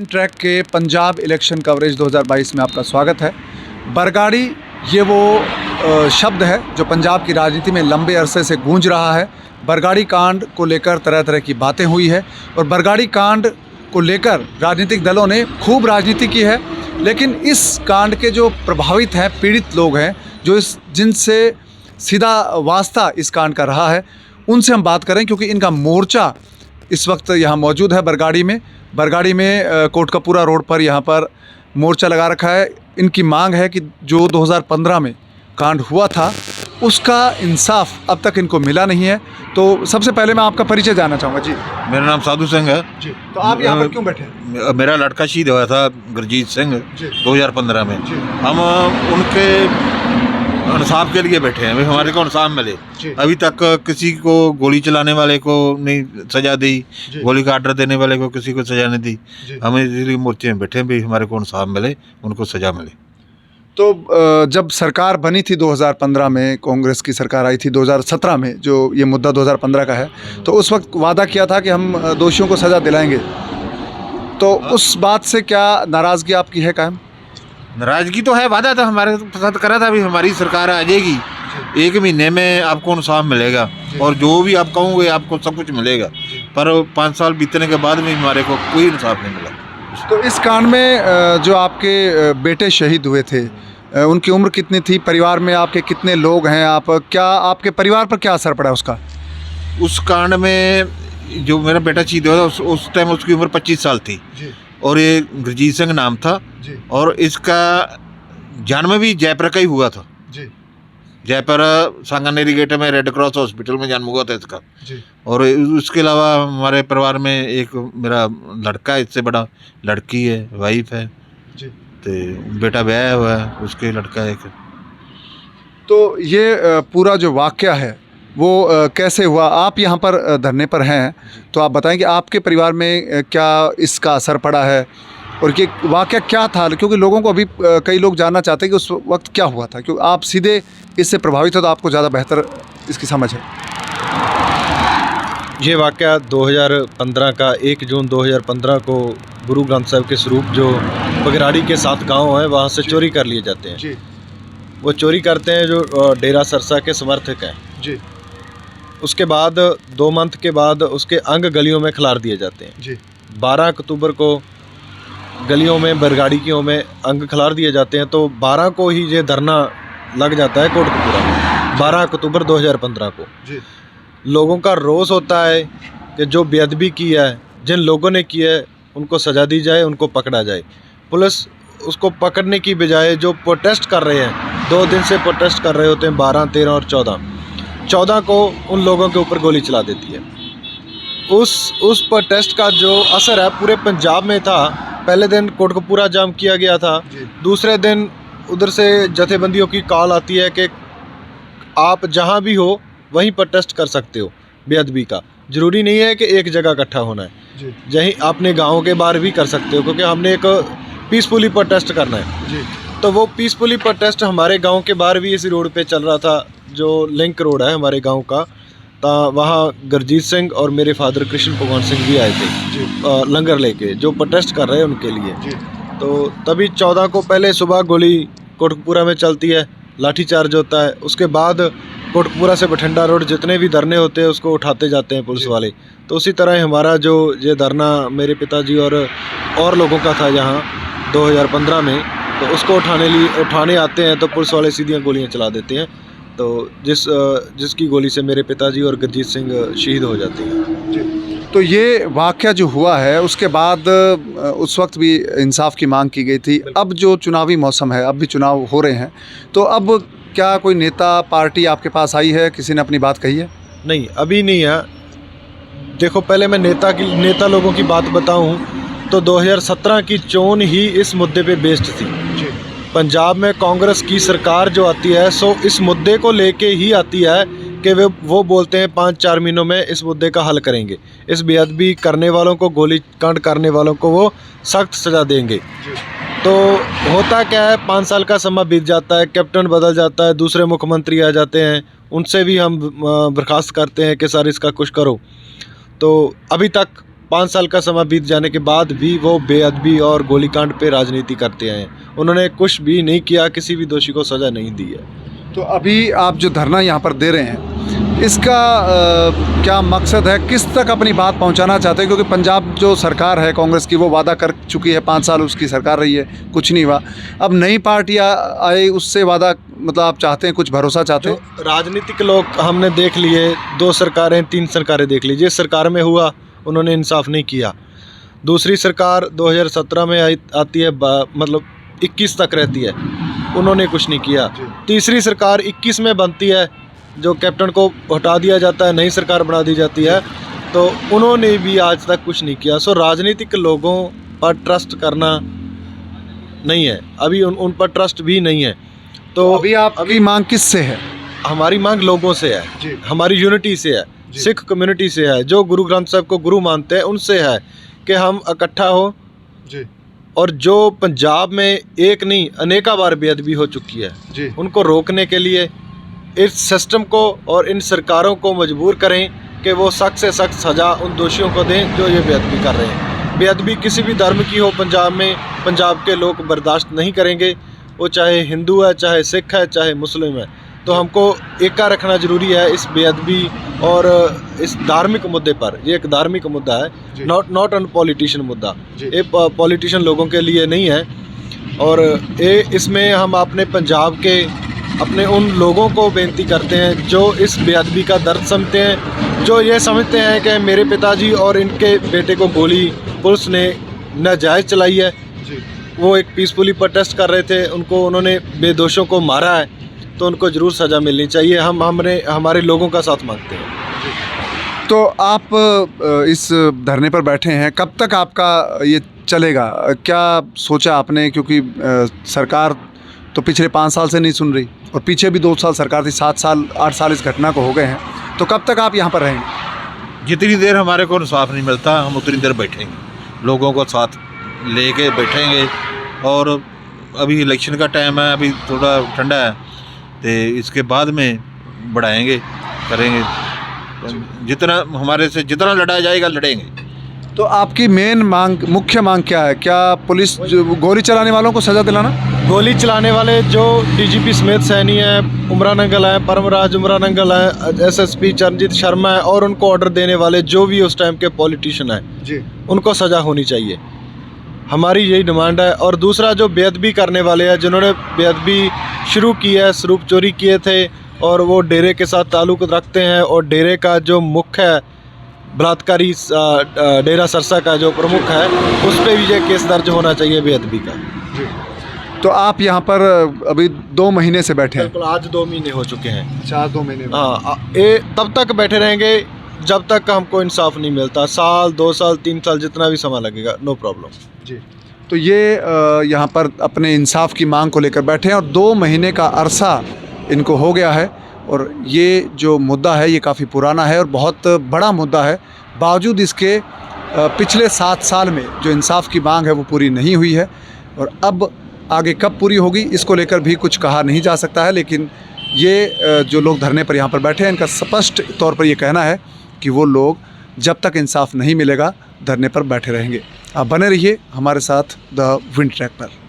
Track के Punjab election coverage 2022 में आपका स्वागत है। बरगाड़ी ये वो शब्द है जो पंजाब की राजनीति में लंबे अरसे से गूंज रहा है। बरगाड़ी कांड को लेकर तरह तरह की बातें हुई है और बरगाड़ी कांड को लेकर राजनीतिक दलों ने खूब राजनीति की है, लेकिन इस कांड के जो प्रभावित हैं, पीड़ित लोग हैं, जो जिनसे सीधा वास्ता इस कांड का रहा है, उनसे हम बात करें क्योंकि इनका मोर्चा इस वक्त यहाँ मौजूद है बरगाड़ी में कोटकपूरा रोड पर यहाँ पर मोर्चा लगा रखा है। इनकी मांग है कि जो 2015 में कांड हुआ था उसका इंसाफ अब तक इनको मिला नहीं है। तो सबसे पहले मैं आपका परिचय जानना चाहूँगा। जी, मेरा नाम साधु सिंह है। जी, तो आप यहाँ पर क्यों बैठे हैं? मेरा लड़का शहीद हुआ था गुरजीत सिंह 2015 में। हम उनके इंसाफ के लिए बैठे हैं, हमारे को इंसाफ मिले। अभी तक किसी को गोली चलाने वाले को नहीं सजा दी, गोली का आर्डर देने वाले को किसी को सजा नहीं दी। हम इसलिए मोर्चे में बैठे हैं भी हमारे को इंसाफ मिले, उनको सजा मिले। तो जब सरकार बनी थी 2015 में, कांग्रेस की सरकार आई थी 2017 में, जो ये मुद्दा 2015 का है, तो उस वक्त वादा किया था कि हम दोषियों को सज़ा दिलाएंगे। तो उस बात से क्या नाराज़गी आपकी है कायम? नाराज़गी तो है, वादा था हमारे साथ करा था भी हमारी सरकार आ जाएगी, 1 महीने में आपको इंसाफ मिलेगा और जो भी आप कहोगे आपको सब कुछ मिलेगा। पर 5 साल बीतने के बाद भी हमारे को कोई इंसाफ नहीं मिला। तो इस कांड में जो आपके बेटे शहीद हुए थे, उनकी उम्र कितनी थी? परिवार में आपके कितने लोग हैं? आपके परिवार पर क्या असर पड़ा उसका? उस कांड में जो मेरा बेटा शहीद हुआ था उस टाइम उसकी उम्र 25 साल थी और ये गुरजीत सिंह नाम था और इसका जन्म भी जयपुर का ही हुआ था। जयपुर सांगानेरी गेट में रेड क्रॉस हॉस्पिटल में जन्म हुआ था इसका। और उसके अलावा हमारे परिवार में एक मेरा लड़का है, इससे बड़ा लड़की है, वाइफ है, तो बेटा ब्याह हुआ है, उसके लड़का एक। तो ये पूरा जो वाक़या है वो कैसे हुआ? आप यहाँ पर धरने पर हैं, तो आप बताएं कि आपके परिवार में क्या इसका असर पड़ा है और ये वाक़या क्या था? क्योंकि लोगों को अभी कई लोग जानना चाहते हैं कि उस वक्त क्या हुआ था, क्योंकि आप सीधे इससे प्रभावित हो तो आपको ज़्यादा बेहतर इसकी समझ है। ये वाक़या 2015 का 1 जून 2015 को गुरु ग्रंथ साहिब के स्वरूप जो बगराड़ी के 7 गांव हैं वहाँ से चोरी कर लिए जाते हैं। वो चोरी करते हैं जो डेरा सरसा के समर्थक हैं। उसके बाद 2 मंथ के बाद उसके अंग गलियों में खिलार दिए जाते हैं। 12 अक्टूबर को गलियों में बरगाड़ी की में अंग खिलार दिए जाते हैं। तो 12 को ही ये धरना लग जाता है कोटकपूरा में, 12 अक्टूबर 2015 को। लोगों का रोष होता है कि जो बेअदबी की है, जिन लोगों ने की है, उनको सज़ा दी जाए, उनको पकड़ा जाए। पुलिस उसको पकड़ने की बजाय जो प्रोटेस्ट कर रहे हैं, 2 दिन से प्रोटेस्ट कर रहे होते हैं, 12, 13 और 14 को उन लोगों के ऊपर गोली चला देती है। उस प्रोटेस्ट का जो असर है पूरे पंजाब में था। पहले दिन कोटकपूरा जाम किया गया था, दूसरे दिन उधर से जथेबंदियों की कॉल आती है कि आप जहां भी हो वहीं प्रोटेस्ट कर सकते हो बेअदबी का, ज़रूरी नहीं है कि एक जगह इकट्ठा होना है। यहीं अपने गाँव के बाहर भी कर सकते हो, क्योंकि हमने एक पीसफुली प्रोटेस्ट करना है। तो वो पीसफुली प्रोटेस्ट हमारे गांव के बाहर भी इसी रोड पे चल रहा था, जो लिंक रोड है हमारे गांव का। वहाँ गुरजीत सिंह और मेरे फादर कृष्ण भगवान सिंह भी आए थे लंगर लेके, जो प्रोटेस्ट कर रहे हैं उनके लिए। तो तभी 14 को पहले सुबह गोली कोटकपूरा में चलती है, लाठीचार्ज होता है। उसके बाद कोटकपूरा से बठिंडा रोड जितने भी धरने होते हैं उसको उठाते जाते हैं पुलिस वाले। तो उसी तरह हमारा जो ये धरना मेरे पिताजी और लोगों का था यहाँ 2015 में, तो उसको उठाने आते हैं तो पुलिस वाले सीधी गोलियाँ चला देते हैं। तो जिसकी गोली से मेरे पिताजी और गुरजीत सिंह शहीद हो जाते हैं। तो ये वाक़या जो हुआ है उसके बाद उस वक्त भी इंसाफ की मांग की गई थी। अब जो चुनावी मौसम है, अब भी चुनाव हो रहे हैं, तो अब क्या कोई नेता पार्टी आपके पास आई है? किसी ने अपनी बात कही है? नहीं, अभी नहीं है। देखो, पहले मैं नेता लोगों की बात बताऊं तो 2017 की चोन ही इस मुद्दे पे बेस्ड थी। पंजाब में कांग्रेस की सरकार जो आती है सो इस मुद्दे को लेके ही आती है कि वो बोलते हैं 5-4 महीनों में इस मुद्दे का हल करेंगे, इस बेअदबी करने वालों को, गोली कांड करने वालों को वो सख्त सज़ा देंगे। तो होता क्या है, 5 साल का समय बीत जाता है, कैप्टन बदल जाता है, दूसरे मुख्यमंत्री आ जाते हैं, उनसे भी हम बर्खास्त करते हैं कि सर इसका कुछ करो। तो अभी तक 5 साल का समय बीत जाने के बाद भी वो बेअदबी और गोलीकांड पे राजनीति करते हैं। उन्होंने कुछ भी नहीं किया, किसी भी दोषी को सज़ा नहीं दी है। तो अभी आप जो धरना यहाँ पर दे रहे हैं, इसका क्या मकसद है, किस तक अपनी बात पहुँचाना चाहते हैं? क्योंकि पंजाब जो सरकार है कांग्रेस की, वो वादा कर चुकी है, 5 साल उसकी सरकार रही है, कुछ नहीं हुआ। अब नई पार्टी आई, उससे वादा मतलब आप चाहते हैं, कुछ भरोसा चाहते हैं? जो राजनीतिक लोग हमने देख लिए, 2 सरकारें 3 सरकारें देख ली। जिस सरकार में हुआ उन्होंने इंसाफ नहीं किया। दूसरी सरकार 2017 में आती है, मतलब 21 तक रहती है, उन्होंने कुछ नहीं किया। तीसरी सरकार 21 में बनती है, जो कैप्टन को हटा दिया जाता है, नई सरकार बना दी जाती है, तो उन्होंने भी आज तक कुछ नहीं किया। सो राजनीतिक लोगों पर ट्रस्ट करना नहीं है, अभी उन पर ट्रस्ट भी नहीं है। तो अभी आपकी मांग किससे है? हमारी मांग लोगों से है, हमारी यूनिटी से है, सिख कम्युनिटी से है, जो गुरु ग्रंथ साहब को गुरु मानते हैं उनसे है कि हम इकट्ठा हो जी। और जो पंजाब में एक नहीं अनेका बार बेअदबी हो चुकी है जी। उनको रोकने के लिए इस सिस्टम को और इन सरकारों को मजबूर करें कि वो सख्त से सख्त सज़ा उन दोषियों को दें जो ये बेअदबी कर रहे हैं। बेअदबी किसी भी धर्म की हो पंजाब में, पंजाब के लोग बर्दाश्त नहीं करेंगे, वो चाहे हिंदू है, चाहे सिख है, चाहे मुस्लिम है। तो हमको एका रखना ज़रूरी है इस बेअदबी और इस धार्मिक मुद्दे पर। ये एक धार्मिक मुद्दा है, नॉट ऑन पॉलिटिशियन मुद्दा। ये पॉलिटिशियन लोगों के लिए नहीं है। और इसमें हम अपने पंजाब के अपने उन लोगों को बेनती करते हैं जो इस बेअदबी का दर्द समझते हैं, जो ये समझते हैं कि मेरे पिताजी और इनके बेटे को गोली पुलिस ने नाजायज़ चलाई है। वो एक पीसफुली प्रोटेस्ट कर रहे थे, उनको उन्होंने बेदोषों को मारा है, तो उनको ज़रूर सज़ा मिलनी चाहिए। हमारे लोगों का साथ मांगते हैं। तो आप इस धरने पर बैठे हैं, कब तक आपका ये चलेगा? क्या सोचा आपने? क्योंकि सरकार तो पिछले 5 साल से नहीं सुन रही, और पीछे भी 2 साल सरकार थी, 7 साल 8 साल इस घटना को हो गए हैं। तो कब तक आप यहाँ पर रहेंगे? जितनी देर हमारे को इंसाफ नहीं मिलता हम उतनी देर बैठेंगे, लोगों को साथ लेके बैठेंगे। और अभी इलेक्शन का टाइम है, अभी थोड़ा ठंडा है, तो इसके बाद में बढ़ाएंगे, करेंगे। जितना हमारे से जितना लड़ा जाएगा लड़ेंगे। तो आपकी मेन मांग, मुख्य मांग क्या है? क्या पुलिस जो गोली चलाने वालों को सज़ा दिलाना? गोली चलाने वाले जो डीजीपी स्मिथ सैनी है, उमरा नंगल है, परमराज उमरा नंगल है, एसएसपी चरणजीत शर्मा है, और उनको ऑर्डर देने वाले जो भी उस टाइम के पॉलिटिशियन हैं जी, उनको सज़ा होनी चाहिए। हमारी यही डिमांड है। और दूसरा, जो बेअदबी करने वाले हैं, जिन्होंने बेअदबी शुरू की है, स्वरूप चोरी किए थे और वो डेरे के साथ ताल्लुक़ रखते हैं, और डेरे का जो मुख्य है, बलात्कारी डेरा सरसा का जो प्रमुख है, उस पर भी ये केस दर्ज होना चाहिए बेअदबी का। तो आप यहाँ पर अभी 2 महीने से बैठे हैं? बिल्कुल, आज 2 महीने हो चुके हैं। अच्छा, आज 2 महीने। हाँ, ये तब तक बैठे रहेंगे जब तक हमको इंसाफ नहीं मिलता। साल, 2 साल, 3 साल, जितना भी समय लगेगा, नो प्रॉब्लम जी। तो ये यहाँ पर अपने इंसाफ की मांग को लेकर बैठे हैं, और 2 महीने का अरसा इनको हो गया है। और ये जो मुद्दा है ये काफ़ी पुराना है और बहुत बड़ा मुद्दा है। बावजूद इसके पिछले 7 साल में जो इंसाफ की मांग है वो पूरी नहीं हुई है, और अब आगे कब पूरी होगी इसको लेकर भी कुछ कहा नहीं जा सकता है। लेकिन ये जो लोग धरने पर यहाँ पर बैठे हैं, इनका स्पष्ट तौर पर ये कहना है कि वो लोग जब तक इंसाफ नहीं मिलेगा धरने पर बैठे रहेंगे। आप बने रहिए हमारे साथ द विंड ट्रैक पर।